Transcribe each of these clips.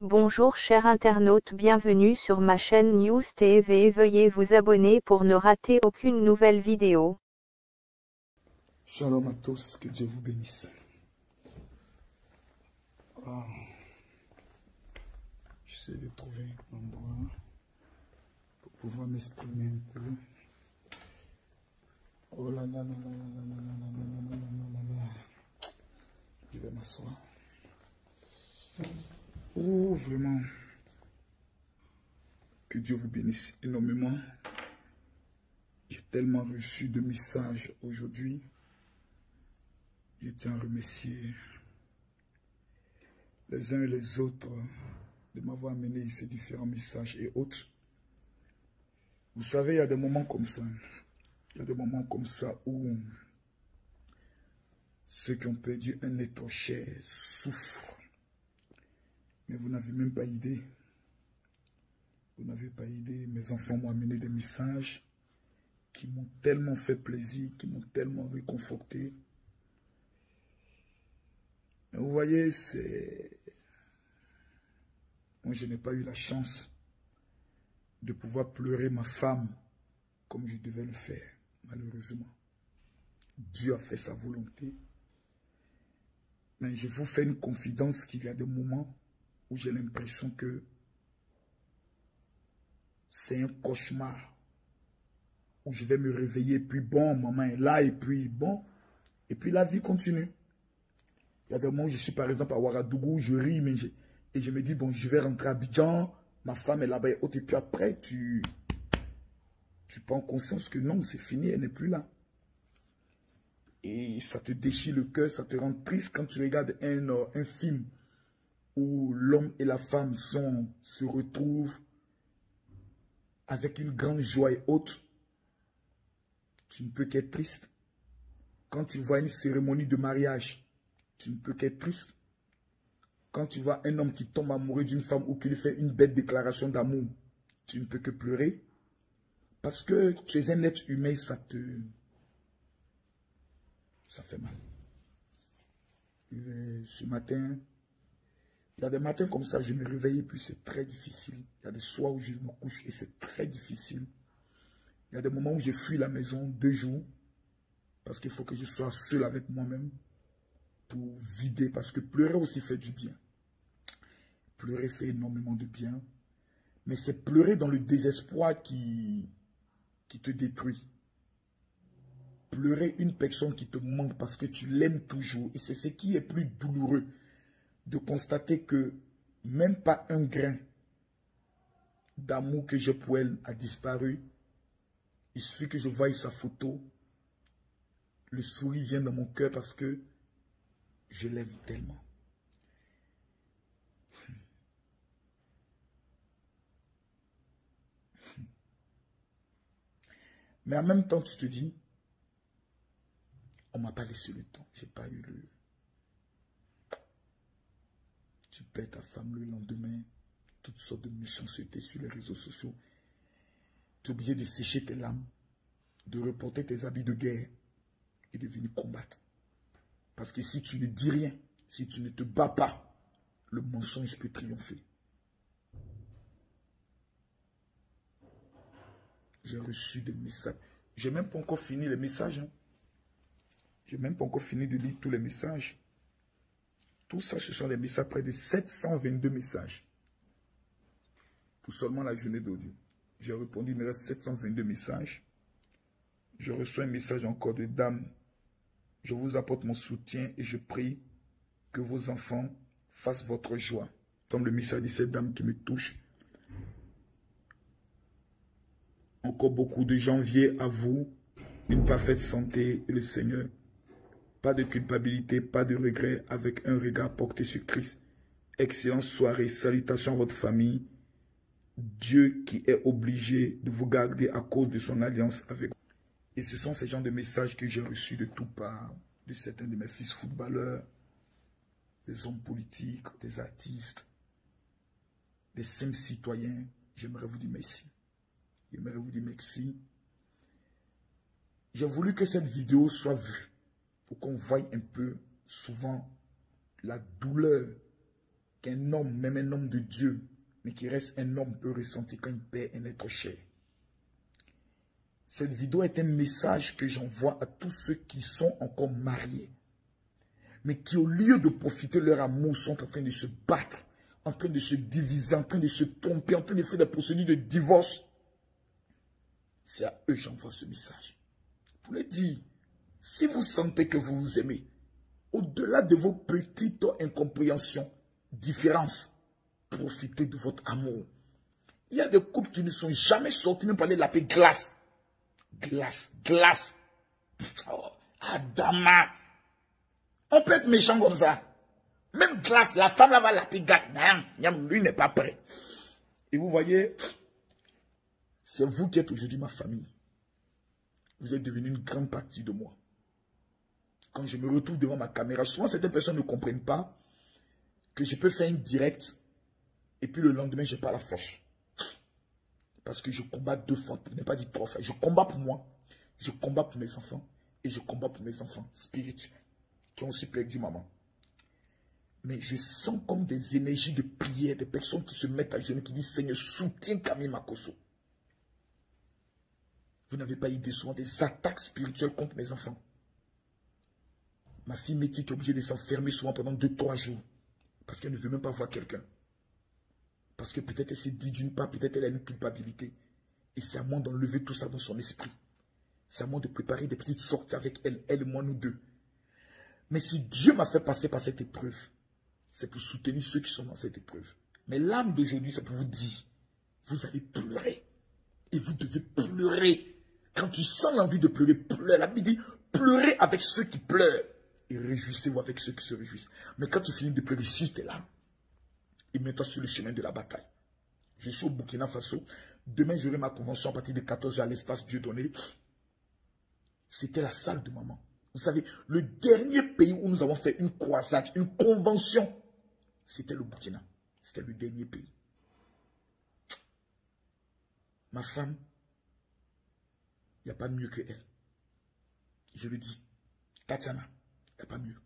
Bonjour chers internautes, bienvenue sur ma chaîne News TV. Veuillez vous abonner pour ne rater aucune nouvelle vidéo. Shalom à tous, que Dieu vous bénisse. J'essaie de trouver un endroit pour pouvoir m'exprimer un peu. Oh là là là là là là là là là là là là. Je vais m'asseoir. Oh, vraiment. Que Dieu vous bénisse énormément. J'ai tellement reçu de messages aujourd'hui. Je tiens à remercier les uns et les autres de m'avoir amené ces différents messages et autres. Vous savez, il y a des moments comme ça. Il y a des moments comme ça où ceux qui ont perdu un être cher souffrent. Mais vous n'avez même pas idée. Vous n'avez pas idée. Mes enfants m'ont amené des messages qui m'ont tellement fait plaisir, qui m'ont tellement réconforté. Mais vous voyez, c'est... Moi, je n'ai pas eu la chance de pouvoir pleurer ma femme comme je devais le faire, malheureusement. Dieu a fait sa volonté. Mais je vous fais une confidence qu'il y a des moments où j'ai l'impression que c'est un cauchemar. Où je vais me réveiller, puis bon, maman est là, et puis bon. Et puis la vie continue. Il y a des moments où je suis par exemple à Ouagadougou, je ris, mais et je me dis, bon, je vais rentrer à Abidjan, ma femme est là-bas et autres. Et puis après, tu prends conscience que non, c'est fini, elle n'est plus là. Et ça te déchire le cœur, ça te rend triste quand tu regardes un film où l'homme et la femme se retrouvent avec une grande joie et autres. Tu ne peux qu'être triste. Quand tu vois une cérémonie de mariage, tu ne peux qu'être triste. Quand tu vois un homme qui tombe amoureux d'une femme ou qui lui fait une belle déclaration d'amour, tu ne peux que pleurer. Parce que tu es un être humain, ça fait mal. Et ce matin, il y a des matins comme ça, je me réveille et puis c'est très difficile. Il y a des soirs où je me couche et c'est très difficile. Il y a des moments où je fuis la maison 2 jours parce qu'il faut que je sois seul avec moi-même pour vider. Parce que pleurer aussi fait du bien. Pleurer fait énormément de bien. Mais c'est pleurer dans le désespoir qui te détruit. Pleurer une personne qui te manque parce que tu l'aimes toujours. Et c'est ce qui est plus douloureux de constater que même pas un grain d'amour que j'ai pour elle a disparu. Il suffit que je voie sa photo. Le sourire vient dans mon cœur parce que je l'aime tellement. Mais en même temps, tu te dis, on ne m'a pas laissé le temps. J'ai pas eu le... Tu perds ta femme le lendemain. Toutes sortes de méchancetés sur les réseaux sociaux. Tu es obligé de sécher tes larmes, de reporter tes habits de guerre et de venir combattre. Parce que si tu ne dis rien, si tu ne te bats pas, le mensonge peut triompher. J'ai reçu des messages. Je n'ai même pas encore fini les messages. Hein. Je n'ai même pas encore fini de lire tous les messages. Tout ça, ce sont des messages, près de 722 messages. Pour seulement la journée d'aujourd'hui. J'ai répondu, il me reste 722 messages. Je reçois un message encore de dame. Je vous apporte mon soutien et je prie que vos enfants fassent votre joie. Comme le message de cette dame qui me touche. Encore beaucoup de janvier à vous. Une parfaite santé et le Seigneur. Pas de culpabilité, pas de regret, avec un regard porté sur Christ. Excellente soirée, salutations à votre famille. Dieu qui est obligé de vous garder à cause de son alliance avec vous. Et ce sont ces genres de messages que j'ai reçus de toutes parts, de certains de mes fils footballeurs, des hommes politiques, des artistes, des simples citoyens. J'aimerais vous dire merci. J'aimerais vous dire merci. J'ai voulu que cette vidéo soit vue pour qu'on voie un peu souvent la douleur qu'un homme, même un homme de Dieu, mais qui reste un homme, peut ressentir quand il perd un être cher. Cette vidéo est un message que j'envoie à tous ceux qui sont encore mariés, mais qui au lieu de profiter de leur amour sont en train de se battre, en train de se diviser, en train de se tromper, en train de faire des procédures de divorce. C'est à eux que j'envoie ce message. Pour leur dire, si vous sentez que vous vous aimez, au-delà de vos petites incompréhensions, différences, profitez de votre amour. Il y a des couples qui ne sont jamais sortis, même parler de l'appeler glace. Glace, glace. Oh, Adama. On peut être méchant comme ça. Même glace, la femme là va l'appeler glace. Non, lui n'est pas prêt. Et vous voyez, c'est vous qui êtes aujourd'hui ma famille. Vous êtes devenu une grande partie de moi. Quand je me retrouve devant ma caméra, souvent certaines personnes ne comprennent pas que je peux faire une direct et puis le lendemain, je n'ai pas la force. Parce que je combats 2 fois, pour ne pas dire 3 fois. Je combats pour moi, je combats pour mes enfants et je combats pour mes enfants spirituels qui ont aussi perdu maman. Mais je sens comme des énergies de prière, des personnes qui se mettent à genoux, qui disent Seigneur, soutiens Camille Makosso. Vous n'avez pas idée, souvent des attaques spirituelles contre mes enfants. Ma fille Métis qui est obligée de s'enfermer souvent pendant 2-3 jours. Parce qu'elle ne veut même pas voir quelqu'un. Parce que peut-être elle s'est dit d'une part, peut-être elle a une culpabilité. Et c'est à moi d'enlever tout ça dans son esprit. C'est à moi de préparer des petites sorties avec elle et moi, nous deux. Mais si Dieu m'a fait passer par cette épreuve, c'est pour soutenir ceux qui sont dans cette épreuve. Mais l'âme d'aujourd'hui, c'est pour vous dire, vous allez pleurer. Et vous devez pleurer. Quand tu sens l'envie de pleurer, pleure. La Bible dit, pleurez avec ceux qui pleurent. Et réjouissez-vous avec ceux qui se réjouissent. Mais quand tu finis de pleurer, suis tes larmes. Et mets-toi sur le chemin de la bataille. Je suis au Burkina Faso. Demain, j'aurai ma convention à partir de 14h à l'espace Dieudonné. C'était la salle de maman. Vous savez, le dernier pays où nous avons fait une croisade, une convention, c'était le Burkina. C'était le dernier pays. Ma femme, il n'y a pas mieux que elle. Je le dis. Tatiana, il n'y a pas mieux.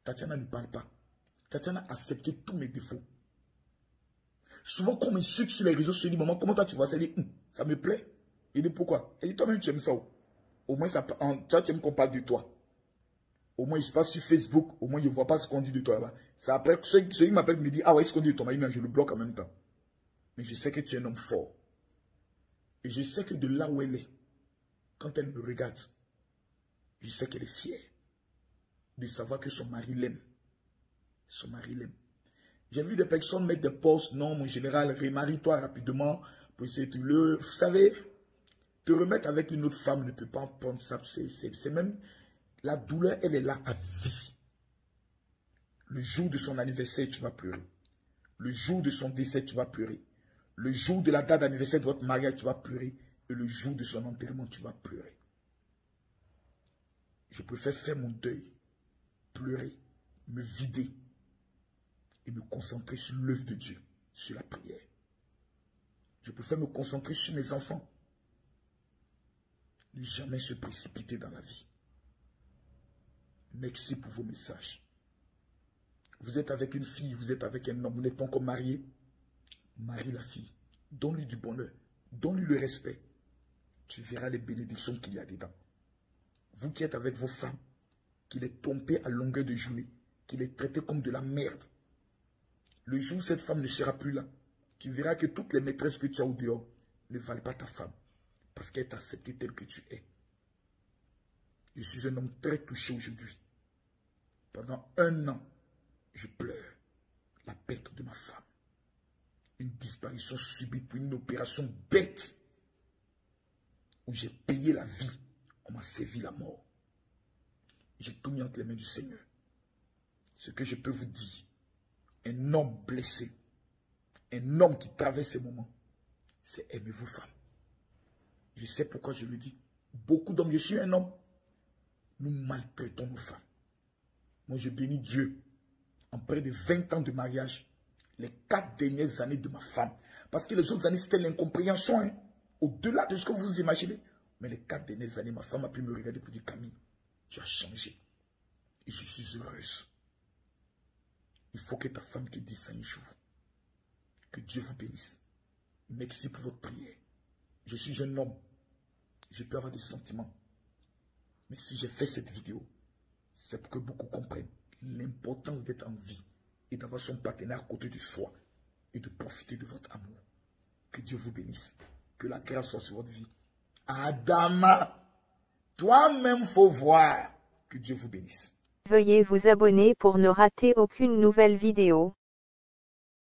Tatiana ne parle pas. Tatiana a accepté tous mes défauts. Souvent, quand on m'insulte sur les réseaux sociaux, je dis, maman, comment toi tu vois ça? Elle dit, ça me plaît. Il dit, pourquoi? Elle dit, toi-même, tu aimes ça. Au moins, toi, tu aimes qu'on parle de toi. Au moins, il se passe sur Facebook. Au moins, je ne vois pas ce qu'on dit de toi là-bas. C'est après que celui qui m'appelle me dit, ah ouais, ce qu'on dit de toi, mais je le bloque en même temps. Mais je sais que tu es un homme fort. Et je sais que de là où elle est, quand elle me regarde, je sais qu'elle est fière de savoir que son mari l'aime. Son mari l'aime. J'ai vu des personnes mettre des posts, non, mon général, remarie-toi rapidement pour essayer de le... Vous savez, te remettre avec une autre femme ne peut pas prendre ça. C'est même... La douleur, elle est là à vie. Le jour de son anniversaire, tu vas pleurer. Le jour de son décès, tu vas pleurer. Le jour de la date d'anniversaire de votre mariage, tu vas pleurer. Et le jour de son enterrement, tu vas pleurer. Je préfère faire mon deuil, pleurer, me vider et me concentrer sur l'œuvre de Dieu, sur la prière. Je préfère me concentrer sur mes enfants. Ne jamais se précipiter dans la vie. Merci pour vos messages. Vous êtes avec une fille, vous êtes avec un homme, vous n'êtes pas encore marié. Marie la fille. Donne-lui du bonheur. Donne-lui le respect. Tu verras les bénédictions qu'il y a dedans. Vous qui êtes avec vos femmes, qui les trompez à longueur de journée, qui les traitez comme de la merde. Le jour où cette femme ne sera plus là, tu verras que toutes les maîtresses que tu as au dehors ne valent pas ta femme. Parce qu'elle t'a accepté telle que tu es. Je suis un homme très touché aujourd'hui. Pendant 1 an, je pleure la perte de ma femme. Une disparition subite pour une opération bête où j'ai payé la vie, on m'a servi la mort. J'ai tout mis entre les mains du Seigneur. Ce que je peux vous dire, un homme blessé, un homme qui traverse ces moments, c'est aimer vos femmes. Je sais pourquoi je le dis. Beaucoup d'hommes, je suis un homme, nous maltraitons nos femmes. Moi, je bénis Dieu. En près de 20 ans de mariage, les 4 dernières années de ma femme. Parce que les autres années, c'était l'incompréhension. Hein, au-delà de ce que vous imaginez. Mais les 4 dernières années, ma femme a pu me regarder pour dire, Camille, tu as changé. Et je suis heureuse. Il faut que ta femme te dise ça un jour. Que Dieu vous bénisse. Merci pour votre prière. Je suis un homme. Je peux avoir des sentiments. Mais si j'ai fait cette vidéo, c'est pour que beaucoup comprennent l'importance d'être en vie et d'avoir son partenaire à côté de soi et de profiter de votre amour. Que Dieu vous bénisse. Que la grâce soit sur votre vie. Adama, toi-même faut voir. Que Dieu vous bénisse. Veuillez vous abonner pour ne rater aucune nouvelle vidéo.